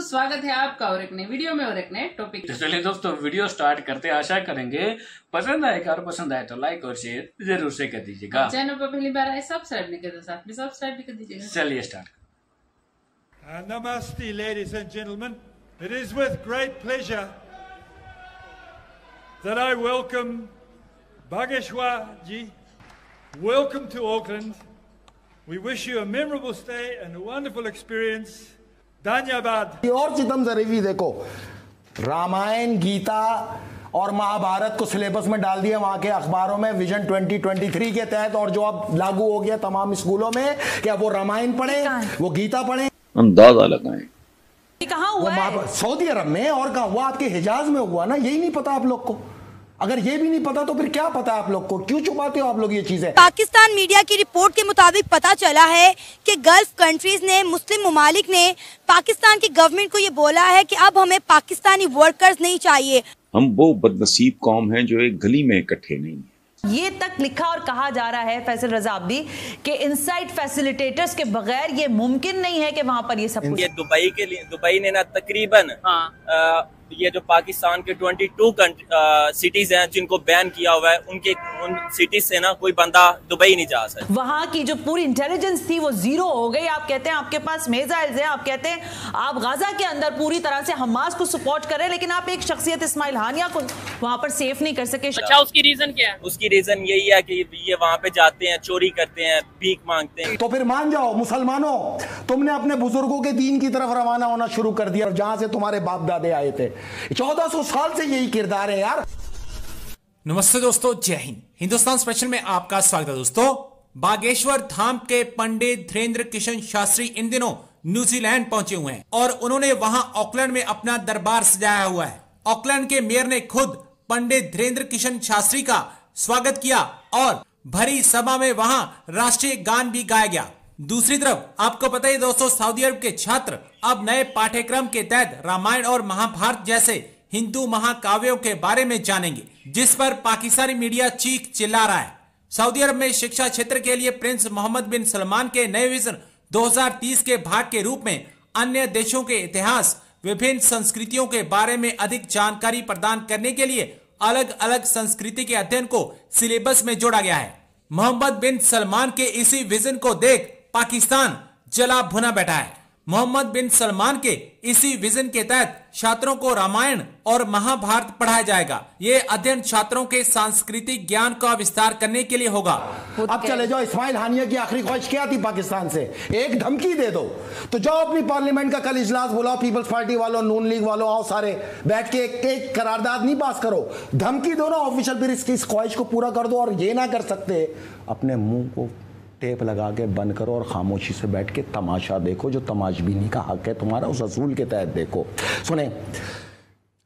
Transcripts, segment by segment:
स्वागत है आपका और एक नए वीडियो में और एक नए टॉपिक। चलिए दोस्तों वीडियो स्टार्ट करते हैं। आशा करेंगे पसंद आएगा और पसंद आए तो लाइक और शेयर जरूर से कर दीजिएगा। चैनल पर पहली बार आए सब्सक्राइब नहीं करते साथ में सब्सक्राइब भी कर दीजिएगा। चलिए start. Namaste, ladies and gentlemen. It is with great pleasure that I welcome Bageshwar ji. Welcome to Auckland. We wish you a memorable stay and a wonderful experience. Dhanyabad. और चिदम जरीवी देखो, रामायण, गीता और महाभारत को सिलेबस में डाल दिया वहां के अखबारों में विजन 2023 के तहत, और जो अब लागू हो गया तमाम स्कूलों में कि अब वो रामायण पढ़े, वो गीता पढ़े। अंदाजा लगाएं कहाँ हुआ है? सऊदी अरब में। और कहाँ हुआ? आपके हिजाज में हुआ ना। यही नहीं पता आप लोग को? अगर ये भी नहीं पता तो फिर क्या पता आप लोग को? क्यों छुपाते हो आप लोग ये चीजें? पाकिस्तान मीडिया की रिपोर्ट के मुताबिक पता चला है कि गल्फ कंट्रीज ने, मुस्लिम ममालिक ने पाकिस्तान की गवर्नमेंट को ये बोला है कि अब हमें पाकिस्तानी वर्कर्स नहीं चाहिए। हम वो बदनसीब कौम हैं जो एक गली में इकट्ठे नहीं हैं। ये तक लिखा और कहा जा रहा है फैसल रजा अब्दी कि इनसाइड फैसिलिटेटर्स के बगैर ये मुमकिन नहीं है कि वहां पर ये सब। ये दुबई के लिए, दुबई ने ना तकरीबन ये जो पाकिस्तान के 22 सिटीज हैं जिनको बैन किया हुआ है, उन सिटीज से ना कोई बंदा दुबई नहीं जा सकता। वहां की जो पूरी इंटेलिजेंस थी वो जीरो हो गई। आप कहते हैं आपके पास मिसाइल्स हैं, आप कहते हैं आप गाजा के अंदर पूरी तरह से हमास को सपोर्ट कर रहे हैं, लेकिन आप एक शख्सियत इस्माइल हानिया को वहां पर सेफ नहीं कर सके। अच्छा, उसकी रीजन क्या है? उसकी रीजन यही है कि ये वहाँ पे जाते हैं, चोरी करते हैं, भीख मांगते हैं। तो फिर मान जाओ मुसलमानों, तुमने अपने बुजुर्गों के दीन की तरफ रवाना होना शुरू कर दिया, जहां से तुम्हारे बाप दादे आए थे। 1400 साल से यही किरदार है यार। नमस्ते दोस्तों, जय हिंद। हिंदुस्तान स्पेशल में आपका स्वागत है दोस्तों। बागेश्वर धाम के पंडित धीरेन्द्र किशन शास्त्री इन दिनों न्यूजीलैंड पहुंचे हुए हैं और उन्होंने वहां ऑकलैंड में अपना दरबार सजाया हुआ है। ऑकलैंड के मेयर ने खुद पंडित धीरेन्द्र किशन शास्त्री का स्वागत किया और भरी सभा में वहां राष्ट्रीय गान भी गाया गया। दूसरी तरफ आपको पता है दोस्तों, सऊदी अरब के छात्र अब नए पाठ्यक्रम के तहत रामायण और महाभारत जैसे हिंदू महाकाव्यों के बारे में जानेंगे, जिस पर पाकिस्तानी मीडिया चीख चिल्ला रहा है। सऊदी अरब में शिक्षा क्षेत्र के लिए प्रिंस मोहम्मद बिन सलमान के नए विजन 2030 के भाग के रूप में अन्य देशों के इतिहास, विभिन्न संस्कृतियों के बारे में अधिक जानकारी प्रदान करने के लिए अलग अलग संस्कृति के अध्ययन को सिलेबस में जोड़ा गया है। मोहम्मद बिन सलमान के इसी विजन को देख पाकिस्तान जला भुना बैठा है। मोहम्मद बिन सलमान के इसी विजन के तहत छात्रों को रामायण और महाभारत पढ़ाया जाएगा। ये अध्ययन छात्रों के सांस्कृतिक ज्ञान का विस्तार करने के लिए होगा। अब चले जाओ, इस्माइल हानिया की आखिरी ख्वाहिश क्या थी पाकिस्तान से? एक धमकी दे दो तो जाओ अपनी पार्लियामेंट का कल इजलास बुलाओ, पीपल्स पार्टी वालों, नून लीग वालों, आओ सारे बैठ के एक करारदाद नहीं पास करो, धमकी दो ना ऑफिशियल, फिर इसकी इस ख्वाहिश को पूरा कर दो। और ये ना कर सकते, अपने मुंह को टेप लगा के बंद करो और खामोशी से बैठ के तमाशा देखो, जो तमाशबीनी का हक है तुम्हारा, उस असूल के तहत देखो। सुने,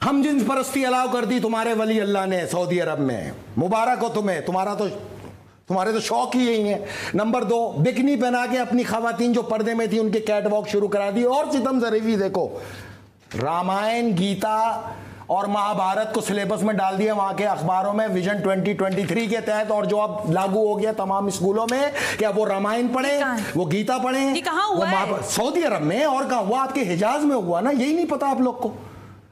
हम जिन्स परस्ती अलाउ कर दी तुम्हारे वली अल्लाह ने सऊदी अरब में, मुबारक हो तुम्हें, तुम्हारे तो शौक ही यही है। नंबर 2, बिकनी पहना के अपनी खवातीन जो पर्दे में थी उनके कैट वॉक शुरू करा दी। और चिदम जरीवी देखो, रामायण, गीता और महाभारत को सिलेबस में डाल दिया वहां के अखबारों में विजन 2023 के तहत, और जो अब लागू हो गया तमाम स्कूलों में कि अब वो रामायण पढ़े, वो गीता पढ़े। कहाँ हुआ है? सऊदी अरब में। और कहाँ हुआ? आपके हिजाज में हुआ ना। यही नहीं पता आप लोग को?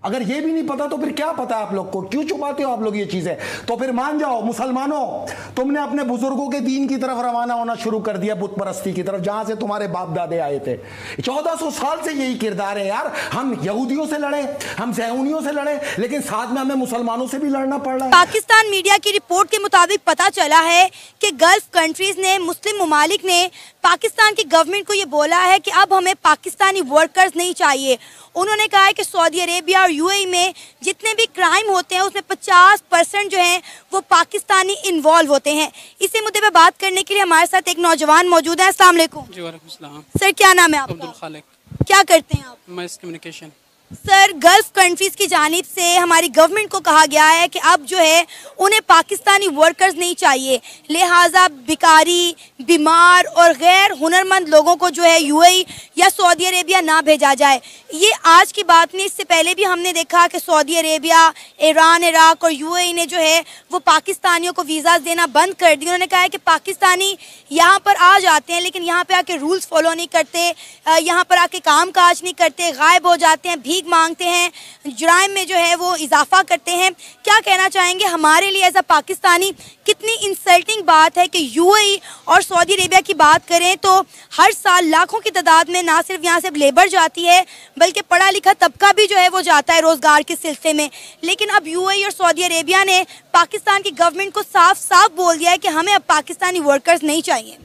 अगर ये भी नहीं पता तो फिर क्या पता आप लोग को? क्यों छुपाते हो आप लोग ये चीजें? तो फिर मान जाओ मुसलमानों, तुमने अपने बुजुर्गों के दीन की तरफ रवाना होना शुरू कर दिया, बुत परस्ती की तरफ, जहां से तुम्हारे बाप दादे आए थे। 1400 साल से यही किरदार है यार। हम यहूदियों से लड़े, हम ज़ैऊनियों से लड़े, लेकिन साथ में हमें मुसलमानों से भी लड़ना पड़ रहा है। पाकिस्तान मीडिया की रिपोर्ट के मुताबिक पता चला है कि गल्फ कंट्रीज ने, मुस्लिम ममालिक ने पाकिस्तान की गवर्नमेंट को ये बोला है कि अब हमें पाकिस्तानी वर्कर्स नहीं चाहिए। उन्होंने कहा है कि सऊदी अरेबिया और यूएई में जितने भी क्राइम होते हैं उसमें 50% जो हैं वो पाकिस्तानी इन्वॉल्व होते हैं। इसी मुद्दे पे बात करने के लिए हमारे साथ एक नौजवान मौजूद है। अस्सलाम वालेकुम। जी वालेकुम सलाम। सर, क्या नाम है आपका? अब्दुल खालिक। क्या करते हैं आप? Mess communication. Sir, gulf countries की जानिब से हमारी गवर्नमेंट को कहा गया है कि अब जो है उन्हें पाकिस्तानी वर्कर्स नहीं चाहिए, लिहाजा भिखारी, बीमार और गैर हुनरमंद लोगों को जो है यूएई या सऊदी अरेबिया ना भेजा जाए। ये आज की बात नहीं, इससे पहले भी हमने देखा कि सऊदी अरेबिया, ईरान, इराक और यूएई ने जो है वो पाकिस्तानियों को वीज़ा देना बंद कर दिए। उन्होंने कहा है कि पाकिस्तानी यहाँ पर आ जाते हैं लेकिन यहाँ पे आके रूल्स फॉलो नहीं करते, यहाँ पर आके काम काज नहीं करते, गायब हो जाते हैं, भीख मांगते हैं, जुराइम में जो है वो इजाफा करते हैं। क्या कहना चाहेंगे हमारे लिए एज अ पाकिस्तानी कितनी इंसल्टिंग बात है कि यूएई और सऊदी अरेबिया की बात करें तो हर साल लाखों की तादाद में ना सिर्फ यहाँ से लेबर जाती है बल्कि पढ़ा लिखा तबका भी जो है वो जाता है रोजगार के सिलसिले में। लेकिन अब यूएई और सऊदी अरेबिया ने पाकिस्तान की गवर्नमेंट को साफ साफ बोल दिया है कि हमें अब पाकिस्तानी वर्कर्स नहीं चाहिए।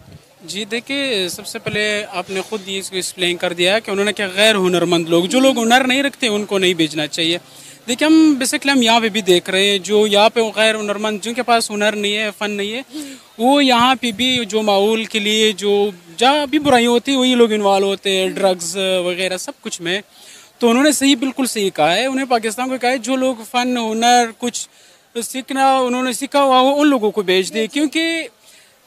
जी देखिए, सबसे पहले आपने खुद ये इसको एक्सप्लेन कर दिया है कि उन्होंने क्या गैर हुनरमंद लोग, जो लोग हुनर नहीं रखते उनको नहीं भेजना चाहिए। देखिए हम बेसिकली हम यहाँ पे भी देख रहे हैं जो यहाँ पे गैर हुनरमंद जिनके पास हुनर नहीं है, फन नहीं है, वो यहाँ पे भी जो माहौल के लिए जो जहाँ भी बुराई होती है वही लोग इन्वॉल्व होते हैं, ड्रग्स वगैरह सब कुछ में। तो उन्होंने सही बिल्कुल सही कहा है, उन्हें पाकिस्तान को कहा है जो लोग फन हुनर कुछ सीखना उन्होंने सीखा हुआ उन लोगों को भेज दे, क्योंकि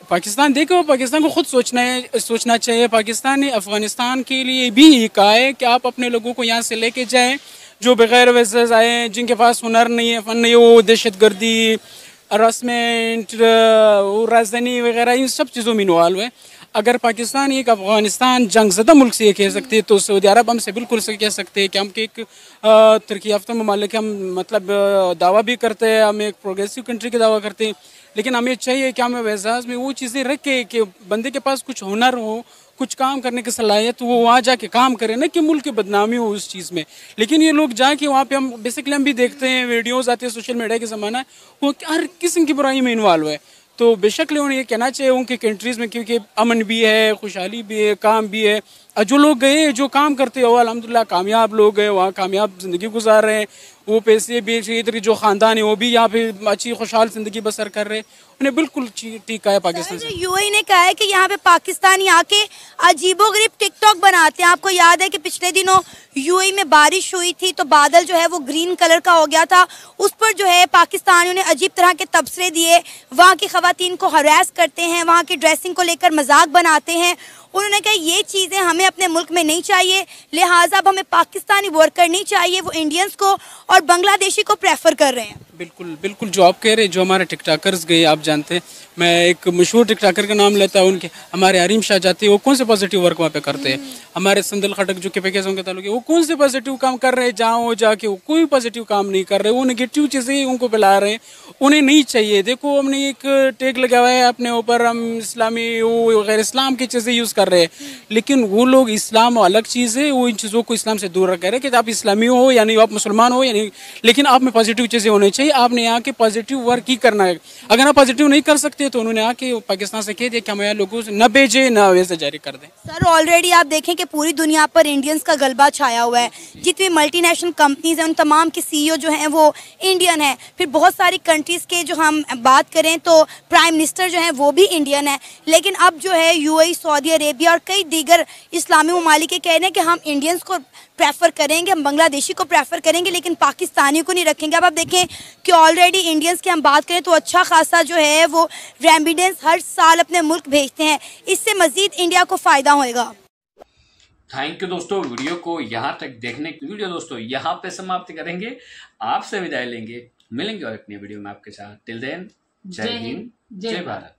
पाकिस्तान देखो पाकिस्तान को खुद सोचना चाहिए। पाकिस्तान ने अफगानिस्तान के लिए भी ये कहा है कि आप अपने लोगों को यहाँ से लेके जाएं जो बगैर वैसे आए, जिनके पास हुनर नहीं है, फन नहीं है, वो दहशतगर्दी, हरासमेंट, राजधानी वगैरह इन सब चीज़ों में इन्वॉल्व है। अगर पाकिस्तान एक अफगानिस्तान जंगज़दा मुल्क से ये कह सकते तो सऊदी अरब हमसे बिल्कुल से कह सकते हैं कि हम एक तरक्की याफ्ता ममालिक हम मतलब दावा भी करते हैं, हम एक प्रोग्रेसिव कंट्री का दावा करते हैं, लेकिन हमें चाहिए कि हमें एहसास में वो चीज़ें रखे कि बंदे के पास कुछ हुनर हो, कुछ काम करने की सलाहियत, वो वहाँ जाके काम करे, ना कि मुल्क की बदनामी हो उस चीज़ में। लेकिन ये लोग जाके वहाँ पे हम बेसिकली हम भी देखते हैं, वीडियोज़ आते हैं, सोशल मीडिया के ज़माना है, वो हर किस्म की बुराई में इन्वॉल्व है। तो बेशक उन्हें ये कहना चाहिए उनकी कंट्रीज़ में, क्योंकि अमन भी है, खुशहाली भी है, काम भी है, और जो लोग गए जो काम करते हैं वो अल्हम्दुलिल्लाह कामयाब लोग हैं, वहाँ कामयाब ज़िंदगी गुजार रहे हैं, वो पैसे भी इधर जो ख़ानदान है वो भी यहाँ पे अच्छी खुशहाल ज़िंदगी बसर कर रहे हैं, उन्हें बिल्कुल ठीक है। पाकिस्तान से यूएई ने कहा है कि यहाँ पे पाकिस्तानी आके अजीबोगरीब टिकटॉक बनाते हैं। आपको याद है कि पिछले दिनों यूएई में बारिश हुई थी तो बादल जो है वो ग्रीन कलर का हो गया था, उस पर जो है पाकिस्तानियों ने अजीब तरह के तबसरे दिए, वहाँ की खवातीन को हरास करते हैं, वहाँ की ड्रेसिंग को लेकर मजाक बनाते हैं। उन्होंने कहा ये चीज़ें हमें अपने मुल्क में नहीं चाहिए, लिहाजा अब हमें पाकिस्तानी वर्कर नहीं चाहिए, वो इंडियंस को और बांग्लादेशी को प्रेफर कर रहे हैं। बिल्कुल बिल्कुल जो आप कह रहे हैं, जो हमारे टिकटॉकर्स गए आप जानते हैं, मैं एक मशहूर टिकटॉकर का नाम लेता हूँ, उनके हमारे हरीम शाह जाती है, वो कौन से पॉजिटिव वर्क वहाँ पे करते हैं। हमारे संदल खटक जो के पैकेज के ताल्लुक है, वो कौन से पॉजिटिव काम कर रहे हैं, जहाँ वो जाके वो कोई पॉजिटिव काम नहीं कर रहे, वो नेगेटिव चीज़ें उनको फैला रहे हैं, उन्हें नहीं चाहिए। देखो हमने एक टैग लगा हुआ है अपने ऊपर, हम इस्लामी वो गैर इस्लाम की चीज़ें यूज़ कर रहे हैं, लेकिन वो लोग इस्लाम अलग चीज़ है, वो इन चीज़ों को इस्लाम से दूर रख रहे हैं कि आप इस्लामी हो यानी आप मुसलमान हो यानी, लेकिन आप में पॉजिटिव चीज़ें होनी चाहिए, आपने यहाँ के पॉजिटिव वर्क ही करना है। अगर आप पॉजिटिव नहीं कर सकते तो उन्होंने आके पाकिस्तान से कह दिया कि हम यहाँ लोगों से न भेजे न वैसे जारी कर दें। सर ऑलरेडी आप देखें कि पूरी दुनिया पर इंडियंस का गलबा छाया हुआ है, जितनी मल्टीनेशनल कंपनीज हैं उन तमाम के सीईओ जो हैं वो इंडियन है, फिर बहुत सारी कंट्रीज़ के जो हम बात करें तो प्राइम मिनिस्टर जो हैं वो भी इंडियन है, लेकिन अब जो है यूएई, सऊदी अरेबिया और कई दीगर इस्लामी ममालिक के कह रहे हैं कि हम इंडियंस को प्रेफर करेंगे, हम बांग्लादेशी को प्रेफर करेंगे, लेकिन पाकिस्तानियों को नहीं रखेंगे। अब आप देखें कि ऑलरेडी इंडियंस की हम बात करें तो अच्छा खासा जो है वो रेमिडेंस हर साल अपने मुल्क भेजते हैं, इससे मजीद इंडिया को फ़ायदा होएगा। थैंक यू दोस्तों, वीडियो को यहाँ तक देखने की वीडियो दोस्तों यहाँ पे समाप्त करेंगे, आपसे विदाई लेंगे, मिलेंगे और एक नई वीडियो में आपके साथ। टिल देन जय हिंद, जय भारत।